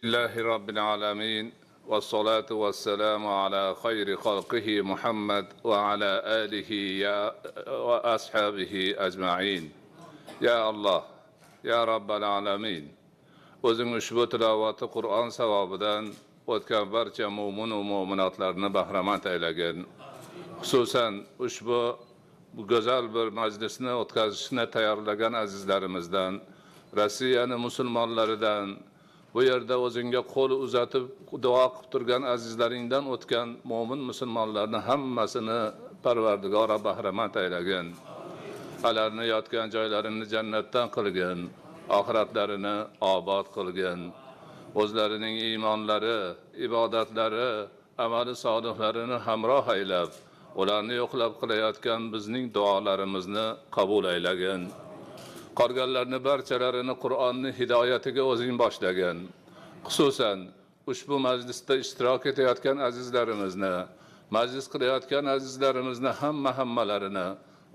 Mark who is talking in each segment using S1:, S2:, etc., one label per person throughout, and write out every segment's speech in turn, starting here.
S1: لله رب العالمين والصلاة والسلام على خير خلقه محمد وعلى آله وأصحابه أجمعين. يا الله يا رب العالمين o'zing ushbu tilovati Qur'on savobidan o'tgan barcha mu'min va mu'minatlarni bahramand aylagin. Xususan ushbu go'zal bir majlisni o'tkazishni tayyorlagan azizlarimizdan, Rossiyaning musulmonlaridan, bu yerda o'zingga qo'l uzatib duo qilib turgan azizlaringdan o'tgan mu'min musulmonlarning hammasini Parvardigor bahramand aylagin. Ularni yotgan joylarini jannatdan qilgin, oxiratlarini obod qilgin. O'zlarining iymonlari, ibodatlari, amali solihlarini hamroh aylab, ularni yo'qlab qilayotgan bizning duolarimizni qabul aylagin. Qolganlarni barchalarini Qur'onning hidoyatiga o'zing boshlagin. Xususan ushbu majlisda ishtirok etayotgan azizlarimizni, majlis qilayotgan azizlarimizni hammalarini,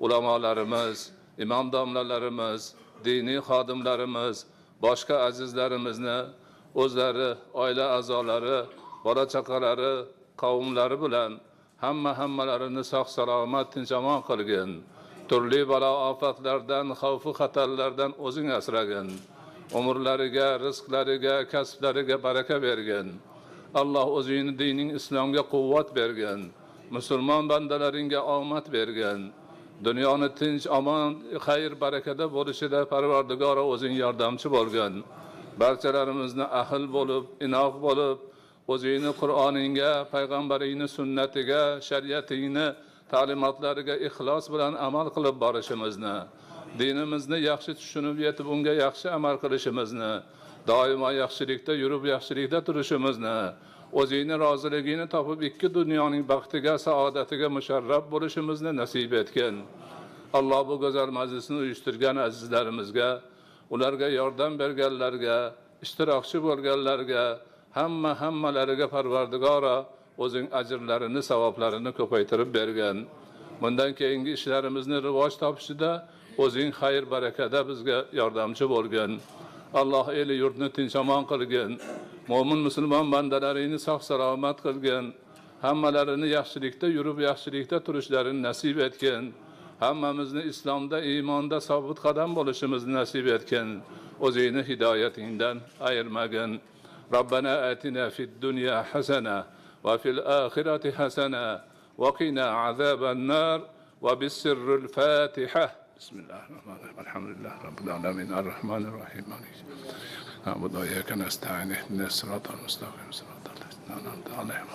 S1: ulamolarimiz, imom domlalarimiz, diniy xodimlarimiz, boshqa azizlarimizni o'zlari, oila a'zolari, bola chaqalari, qavmlari bilan hammalarini sog' salomat tinch-omon qilgin. Turli balo ofatlardan, xavf xatarlardan o'zing asragin. Umrlariga, rizqlariga, kasblariga baraka bergin. Alloh o'zingning dining islomga quvvat bergin. Musulmon bandalaringga omad bergin. Dunyoni tinch, omon, xayr, barakada bo'lishida Parvardigor o'zing yordamchi bo'lgin. Barchalarimizni ahil bo'lib, inoq bo'lib, o'zingning Qur'oningga, payg'ambaringning sunnatiga, shariatingni ta'limotlariga ixlos bilan amal qilib borishimizni, dinimizni yaxshi tushunib yetib unga yaxshi amal qilishimizni, doimo yaxshilikda yurib yaxshilikda turishimizni, o'zingning roziligini topib ikki dunyoning baxtiga, saodatiga musharraf bo'lishimizni nasib etgin. Alloh bu go'zal majlisni uyushtirgan azizlarimizga, ularga yordam berganlarga, ishtirokchi bo'lganlarga, hammalariga Parvardigora o'zing ajrlarini, savoblarini ko'paytirib bergan. Bundan keyingi ishlarimizni rivoj topishida o'zing xayr barakada bizga yordamchi bo'lgin. Alloh eli yurtni tinch-omon qilgin. Mo'min musulmon bandalarini sog' salomat qilgin. Hammalarini yaxshilikda yurib yaxshilikda turishlarini nasib etgin. Hammamizni islomda, iymonda sobit qadam bo'lishimizni nasib etgin. O'zingni hidoyatingdan ayirmagin. Robbana atina fid dunya hasana وفي الآخرة حسنة وقنا عذاب النار وبالسر الفاتحة. بسم الله الرحمن الرحيم. الحمد لله رب العالمين الرحمن الرحيم مالك نعبد وإياك نستعين اهدنا الصراط المستقيم صراط الذين أنعمت عليهم